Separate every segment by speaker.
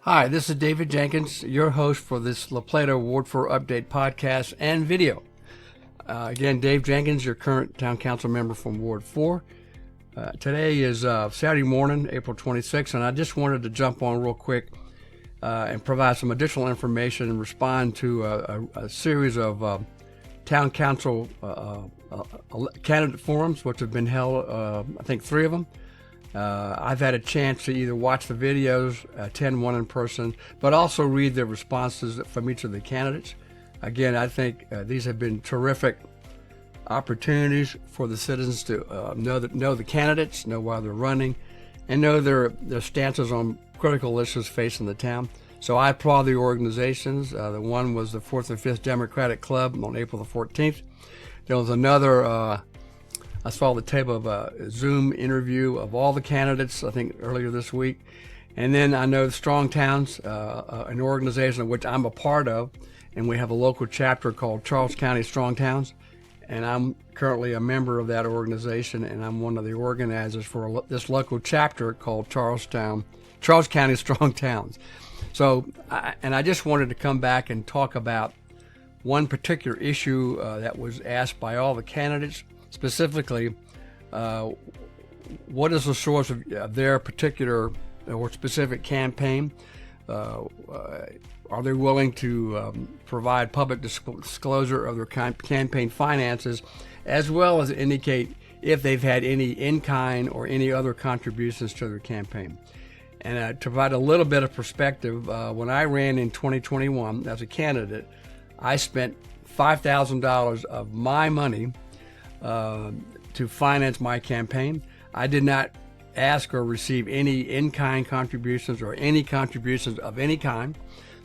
Speaker 1: Hi, this is David Jenkins, your host for this Plata Ward 4 Update podcast and video. Again, Dave Jenkins, your current Town Council member from Ward 4. Today is Saturday morning, April 26th, and I just wanted to jump on real quick and provide some additional information and respond to a series of Town Council candidate forums, which have been held, I think 3 of them. I've had a chance to either watch the videos, attend one in person, but also read the responses from each of the candidates. Again, I think these have been terrific opportunities for the citizens to know the candidates, know why they're running, and know their stances on critical issues facing the town. So I applaud the organizations. The one was the 4th and 5th Democratic Club on April the 14th. There was another I saw the tape of a Zoom interview of all the candidates, I think earlier this week. And then I know Strong Towns, an organization of which I'm a part of, and we have a local chapter called Charles County Strong Towns. And I'm currently a member of that organization, and I'm one of the organizers for this local chapter called Charles County Strong Towns. So, I just wanted to come back and talk about one particular issue that was asked by all the candidates. Specifically, what is the source of their particular or specific campaign? Are they willing to provide public disclosure of their campaign finances, as well as indicate if they've had any in-kind or any other contributions to their campaign? And to provide a little bit of perspective, when I ran in 2021 as a candidate, I spent $5,000 of my money to finance my campaign. I did not ask or receive any in-kind contributions or any contributions of any kind.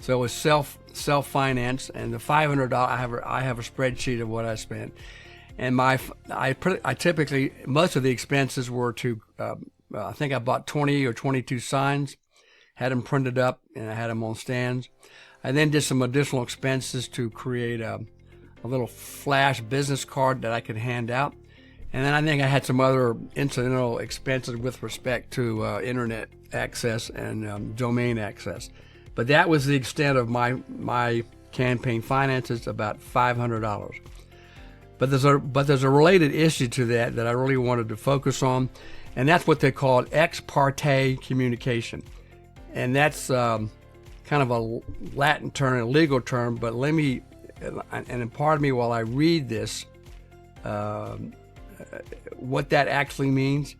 Speaker 1: So it was self-financed, and the $500, I have a spreadsheet of what I spent. And I typically, most of the expenses were to, I think I bought 20 or 22 signs, had them printed up, and I had them on stands. I then did some additional expenses to create a little flash business card that I could hand out. And then I think I had some other incidental expenses with respect to internet access and domain access. But that was the extent of my campaign finances, about $500. But there's a related issue to that I really wanted to focus on, and that's what they call ex parte communication. And that's kind of a Latin term, a legal term, but let me, and pardon me while I read this, what that actually means.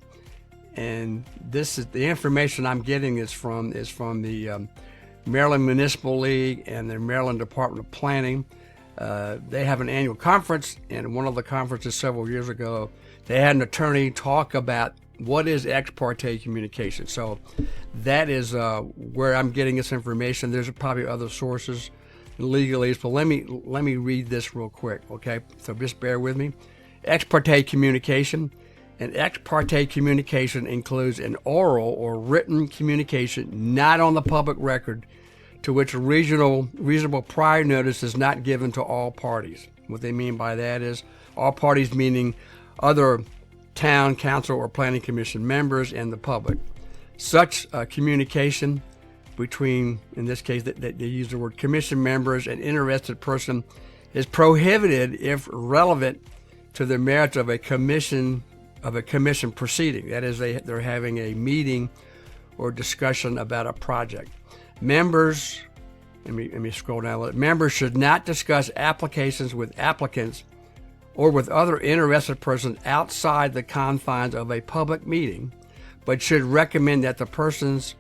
Speaker 1: And this is the information I'm getting is from the Maryland Municipal League and the Maryland Department of Planning. They have an annual conference, and one of the conferences several years ago, they had an attorney talk about what is ex parte communication. So that is where I'm getting this information. There's probably other sources legalese, but let me read this real quick, okay? So just bear with me. Ex parte communication. And ex parte communication includes an oral or written communication not on the public record to which a reasonable prior notice is not given to all parties. What they mean by that is all parties meaning other town council or planning commission members and the public. Such communication between, in this case, they use the word commission members and interested person, is prohibited if relevant to the merits of a commission proceeding. That is, they're having a meeting or discussion about a project. Members, let me scroll down a little. Members should not discuss applications with applicants or with other interested persons outside the confines of a public meeting, but should recommend that the persons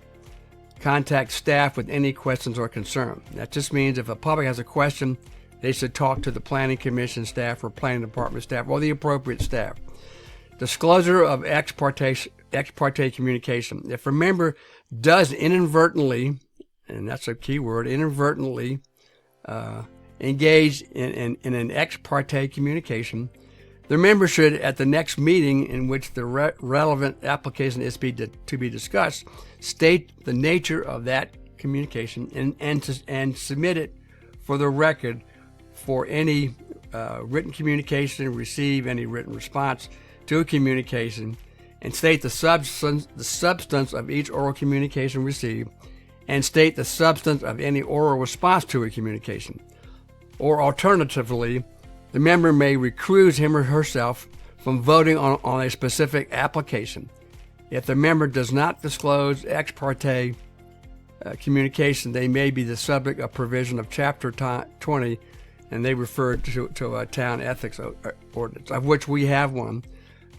Speaker 1: contact staff with any questions or concern. That just means if the public has a question, they should talk to the planning commission staff or planning department staff or the appropriate staff. Disclosure of ex parte communication. If a member does inadvertently, and that's a key word, inadvertently engage in an ex parte communication, the member should, at the next meeting in which the relevant application is to be discussed, state the nature of that communication and submit it for the record for any written communication, receive any written response to a communication, and state the substance of each oral communication received, and state the substance of any oral response to a communication. Or alternatively, the member may recuse him or herself from voting on a specific application. If the member does not disclose ex parte communication, they may be the subject of provision of Chapter 20, and they refer to a town ethics ordinance, of which we have one.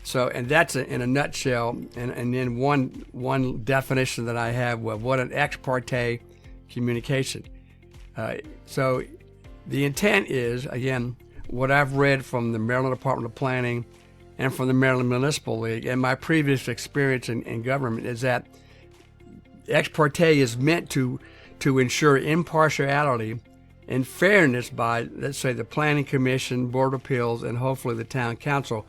Speaker 1: So, and that's in a nutshell, and then one definition that I have of what an ex parte communication. So the intent is, again, what I've read from the Maryland Department of Planning and from the Maryland Municipal League and my previous experience in government, is that ex parte is meant to ensure impartiality and fairness by, let's say, the Planning Commission, Board of Appeals, and hopefully the Town Council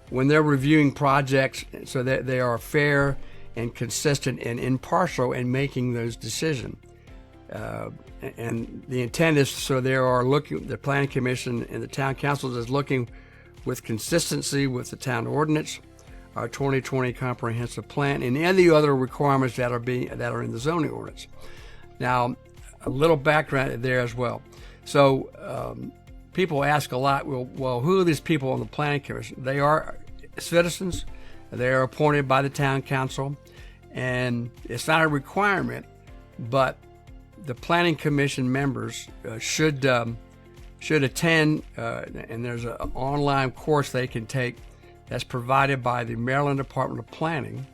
Speaker 1: when they're reviewing projects, so that they are fair and consistent and impartial in making those decisions. And the intent is so the Planning Commission and the Town Council is looking with consistency with the town ordinance, our 2020 comprehensive plan, and any other requirements that are in the zoning ordinance. Now, a little background there as well. So people ask a lot, well, who are these people on the Planning Commission? They are citizens. They are appointed by the Town Council, and it's not a requirement, but the Planning Commission members should attend, and there's an online course they can take that's provided by the Maryland Department of Planning,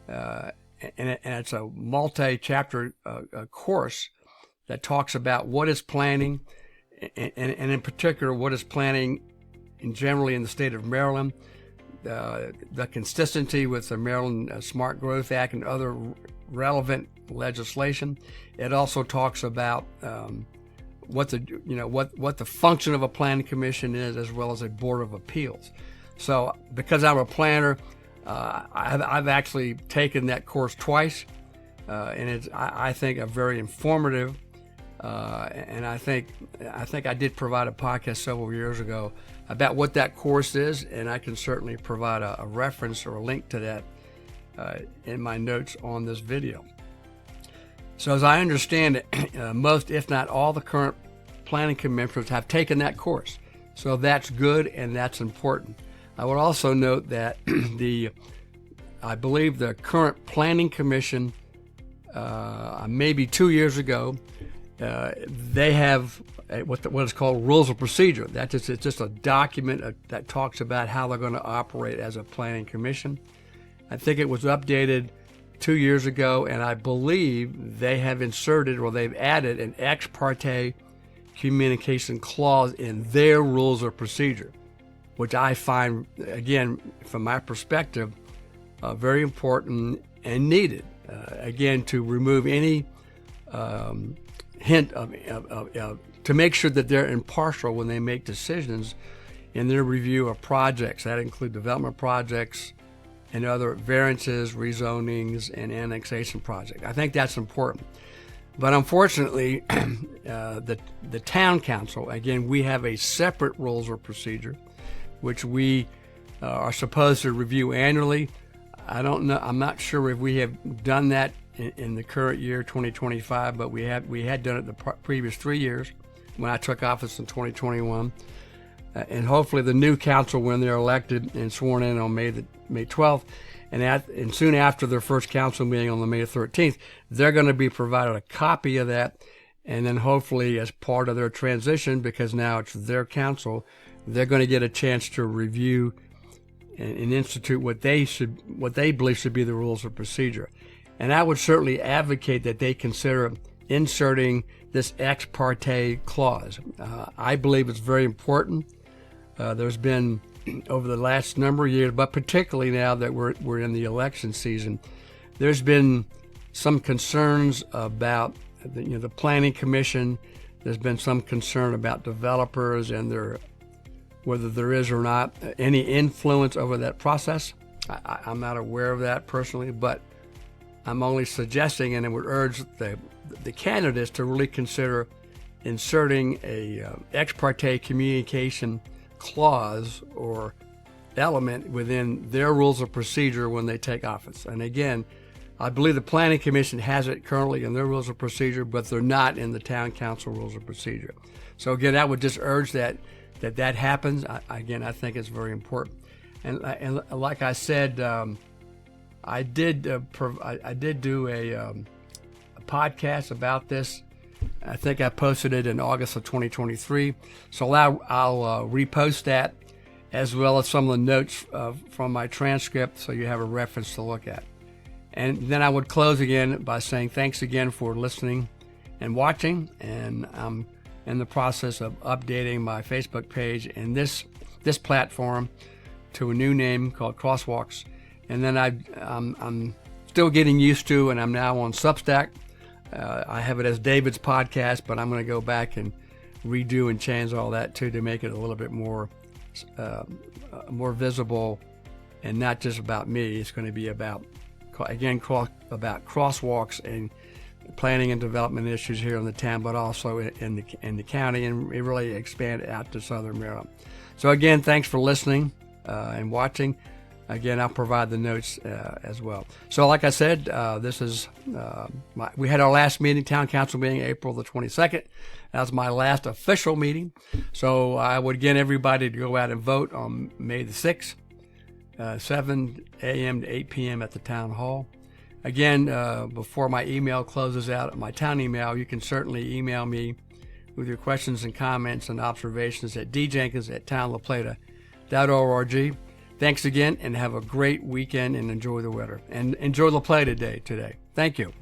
Speaker 1: and it's a multi-chapter course that talks about what is planning, and in particular what is planning generally in the state of Maryland, the consistency with the Maryland Smart Growth Act and other relevant legislation. It also talks about what the function of a planning commission is, as well as a board of appeals. So, because I'm a planner, I've actually taken that course twice, and it's I think a very informative. And I think I did provide a podcast several years ago about what that course is, and I can certainly provide a reference or a link to that in my notes on this video. So as I understand it, most, if not all, the current planning commissioners have taken that course. So that's good and that's important. I would also note that I believe the current planning commission, maybe 2 years ago, they have what is called rules of procedure. It's just a document that talks about how they're going to operate as a planning commission. I think it was updated 2 years ago, and I believe they have inserted or they've added an ex parte communication clause in their rules of procedure, which I find, again, from my perspective, very important and needed, again, to remove any hint to make sure that they're impartial when they make decisions in their review of projects. That include development projects and other variances, rezonings, and annexation projects. I think that's important. But unfortunately, the Town Council, again, we have a separate rules of procedure, which we are supposed to review annually. I don't know. I'm not sure if we have done that in the current year, 2025, but we had done it the previous 3 years when I took office in 2021. And hopefully the new council, when they're elected and sworn in on May 12th, and soon after their first council meeting on the May 13th, they're going to be provided a copy of that. And then hopefully as part of their transition, because now it's their council, they're going to get a chance to review and institute what they believe should be the rules of procedure. And I would certainly advocate that they consider inserting this ex parte clause. I believe it's very important. There's been, over the last number of years, but particularly now that we're in the election season, there's been some concerns about the Planning Commission. There's been some concern about developers and whether there is or not any influence over that process. I'm not aware of that personally, but I'm only suggesting, and I would urge the candidates to really consider inserting a ex parte communication clause or element within their rules of procedure when they take office. And again, I believe the Planning Commission has it currently in their rules of procedure, but they're not in the Town Council rules of procedure. So again, I would just urge that happens. I think it's very important. And like I said, I did do a podcast about this. I think I posted it in August of 2023. So I'll repost that, as well as some of the notes from my transcript, so you have a reference to look at. And then I would close again by saying thanks again for listening and watching. And I'm in the process of updating my Facebook page and this platform to a new name called Crosswalks. And then I'm still getting used to, and I'm now on Substack. I have it as David's podcast, but I'm going to go back and redo and change all that too, to make it a little bit more visible and not just about me. It's going to be about crosswalks and planning and development issues here in the town, but also in the county, and really expand out to Southern Maryland. So again, thanks for listening and watching. Again, I'll provide the notes as well. So like I said, we had our last meeting, Town Council meeting, April the 22nd. That was my last official meeting. So I would again everybody to go out and vote on May the 6th, 7 a.m. to 8 p.m. at the Town Hall. Again, before my email closes out, my town email, you can certainly email me with your questions and comments and observations at djenkins@townlaplata.org. Thanks again, and have a great weekend, and enjoy the weather. And enjoy La Plata Day today. Thank you.